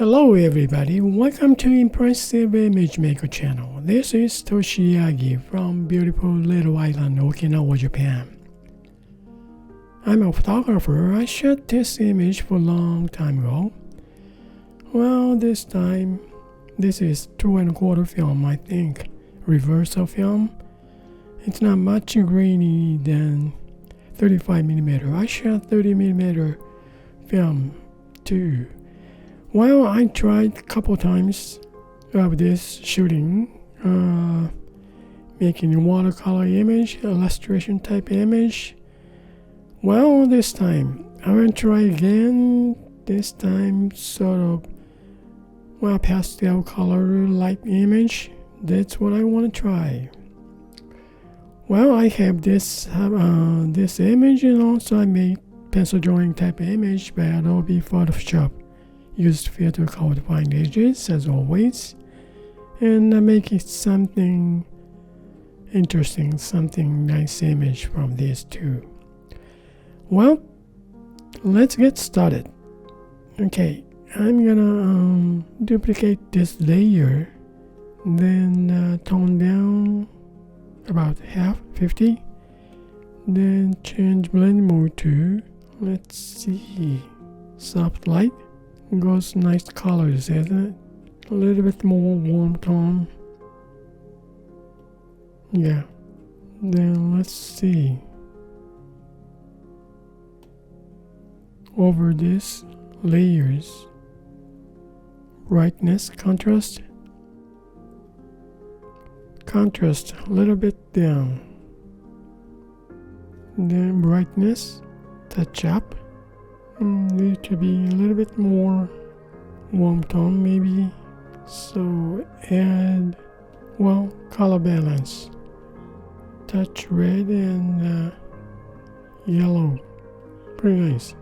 Hello everybody, welcome to Impressive Image Maker channel. This is Toshi Yagi from beautiful little island Okinawa, Japan. I'm a photographer. I shot this image for a long time ago. Well, this time, this is 2¼ film, I think. Reversal film. It's not much grainy than 35mm. I shot 30mm film too. Well, I tried a couple times of this shooting, making a watercolor image, illustration type image. Well, this time, I'm going to try again. This time, sort of, pastel color light image. That's what I want to try. Well, I have this image, and also I made pencil drawing type image by Adobe Photoshop. Used filter color to find edges as always, and make it something interesting, something nice image from these two. Well, let's get started. Okay, I'm gonna duplicate this layer, then tone down about half, 50, then change blend mode to, let's see, soft light. Goes nice colors, isn't it? A little bit more warm tone. Yeah. Then let's see. Over this, layers. Brightness, contrast. Contrast a little bit down. Then brightness, touch up. Need to be a little bit more warm tone maybe, so add, well, color balance, touch red and yellow, pretty nice.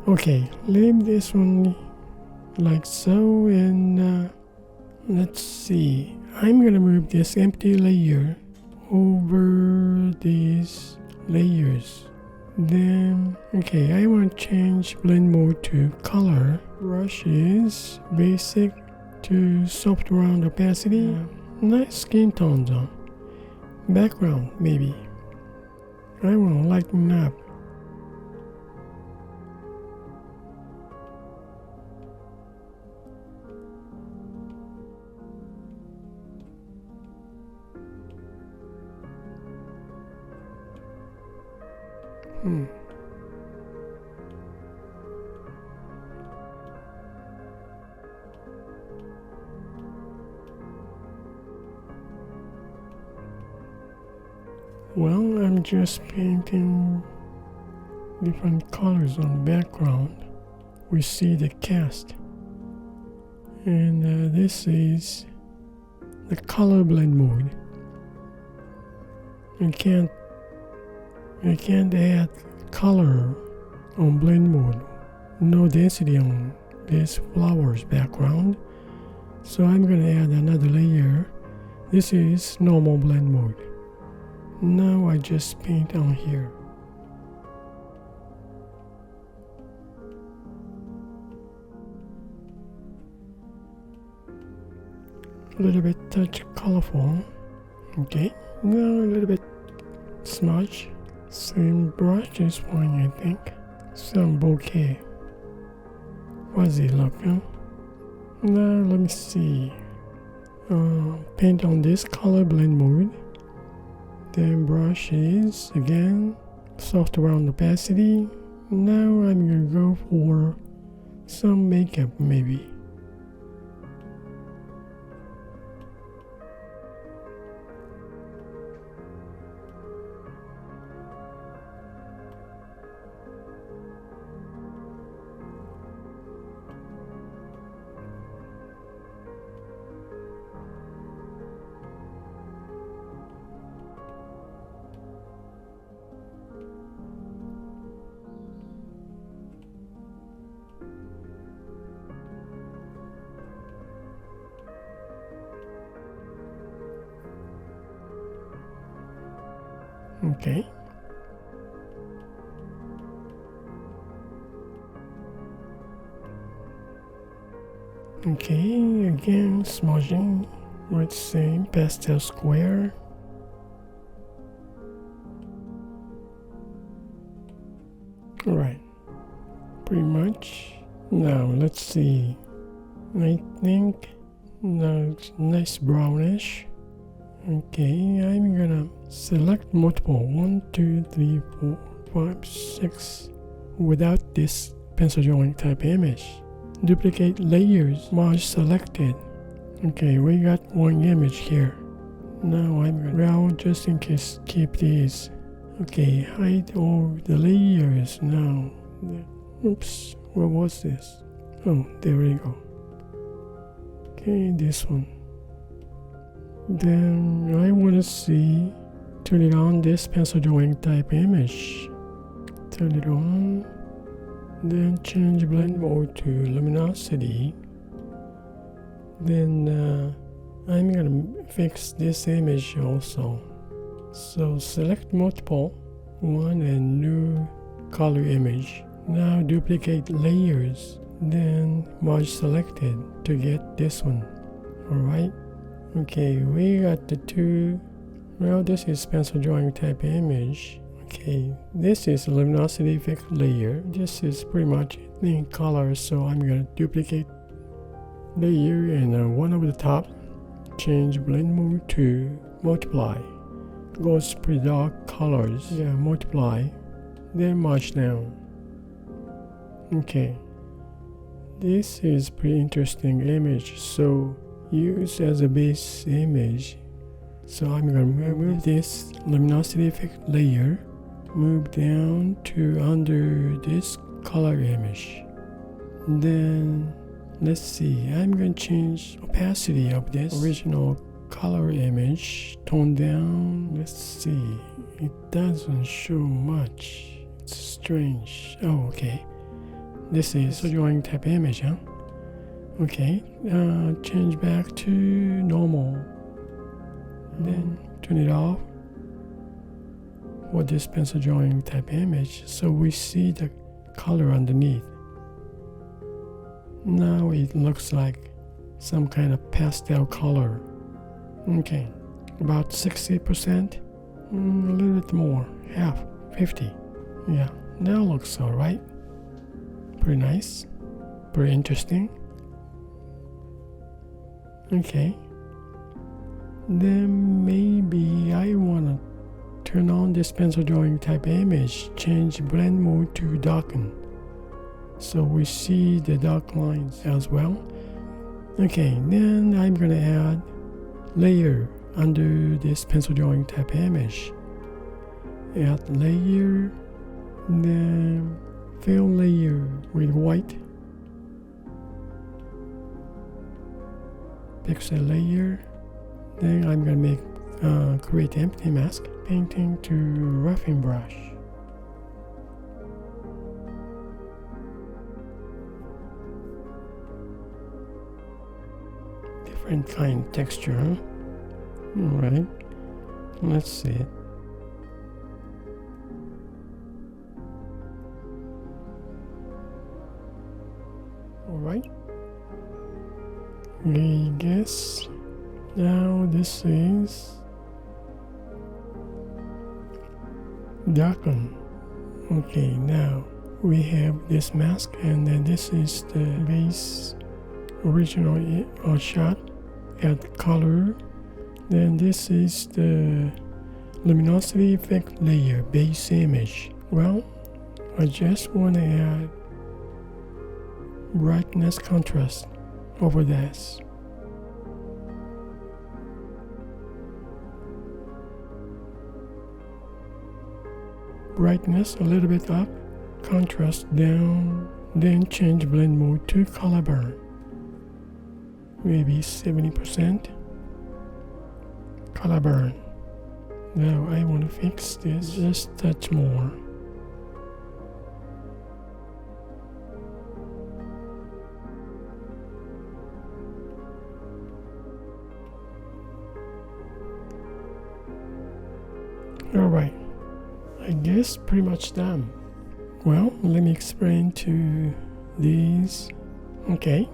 Okay, leave this one like so, and let's see, I'm gonna move this empty layer over these layers. Then, okay, I want to change blend mode to color. Brush is basic to soft round opacity. Nice skin tone though. Background, maybe. I want to lighten up. Well, I'm just painting different colors on the background. We see the cast. And this is the color blend mode. I can't add color on blend mode. No density on this flower's background. So I'm going to add another layer. This is normal blend mode. Now I just paint on here. A little bit touch colorful. Okay, now a little bit smudge. Same brush is fine, I think. Some bokeh. Fuzzy look, huh? Now let me see. Paint on this color blend mode. Then brush is again soft round opacity. Now I'm gonna go for some makeup maybe. Okay. Okay, again smudging with same pastel square. Alright, pretty much. Now let's see. I think now it's nice brownish. Okay, I'm gonna select multiple 1, 2, 3, 4, 5, 6 without this pencil drawing type image. Duplicate layers, merge selected. Okay, we got one image here. Now I'm gonna, well, just in case, keep these. Okay, hide all the layers now. Oops, what was this? Oh, there we go. Okay, this one. Then I want to see, turn it on this pencil drawing type image. Turn it on. Then change blend mode to luminosity. Then I'm gonna fix this image also. So select multiple, one and new color image. Now duplicate layers, then merge selected to get this one. Alright. Okay, we got the two. Well, this is pencil drawing type image. Okay, this is luminosity effect layer. This is pretty much in color, so I'm gonna duplicate layer and one over the top. Change blend mode to multiply. Goes pretty dark colors. Yeah, multiply. Then merge down. Okay, this is pretty interesting image, so use as a base image. So I'm gonna move this luminosity effect layer, move down to under this color image. Then let's see, I'm gonna change opacity of this original color image, tone down. Let's see, it doesn't show much, it's strange. Oh, okay, this is a drawing type image, huh? Okay, change back to normal. Then turn it off for this pencil drawing type image, so we see the color underneath. Now it looks like some kind of pastel color. Okay, about 60%, a little bit more, half, 50. Yeah, that looks alright. Pretty nice, pretty interesting. Okay, then maybe I wanna turn on this pencil drawing type image, change blend mode to darken, so we see the dark lines as well. Okay, then I'm gonna add layer under this pencil drawing type image. Add layer, then fill layer with white. Pixel layer. Then I'm gonna make create empty mask, painting to roughing brush. Different kind of texture, huh? Alright, let's see it. Alright, I guess now this is darken. Okay, now we have this mask, and then this is the base original shot. Add color. Then this is the luminosity effect layer base image. Well, I just want to add brightness contrast over this. Brightness a little bit up, contrast down, then change blend mode to color burn. Maybe 70%. Color burn. Now I want to fix this just a touch more. Alright, I guess pretty much done. Well, let me explain to these. Okay,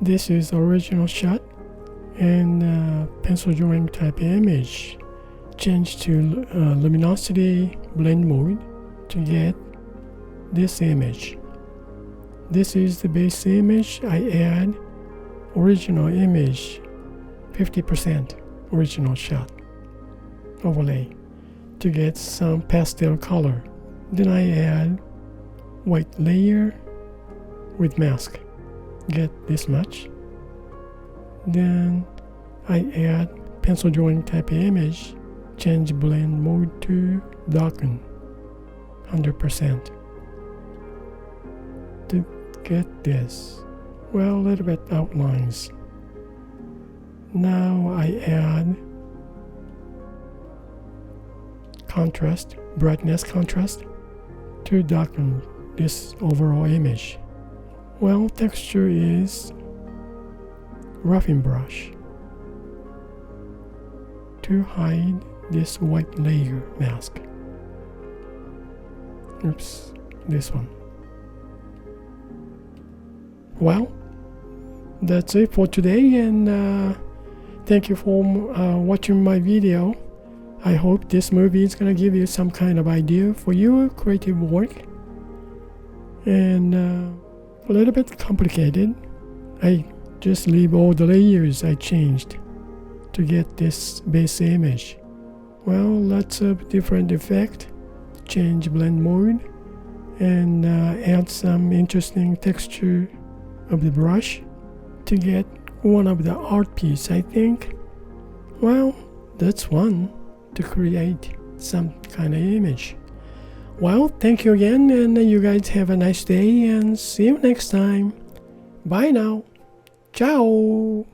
This is original shot and pencil drawing type image. Change to luminosity blend mode to get this image. This is the base image. I add original image 50% original shot overlay to get some pastel color. Then I add white layer with mask, get this much. Then I add pencil drawing type image, change blend mode to darken 100% to get this. Well, a little bit outlines. Now I add contrast, brightness contrast to darken this overall image. Well, texture is roughing brush to hide this white layer mask. Oops, this one. Well, that's it for today, and thank you for watching my video. I hope this movie is gonna give you some kind of idea for your creative work. And a little bit complicated. I just leave all the layers I changed to get this base image. Well, lots of different effect. Change blend mode and add some interesting texture of the brush to get one of the art piece, I think. Well, that's one to create some kind of image. Well, thank you again, and you guys have a nice day, and see you next time. Bye now. Ciao.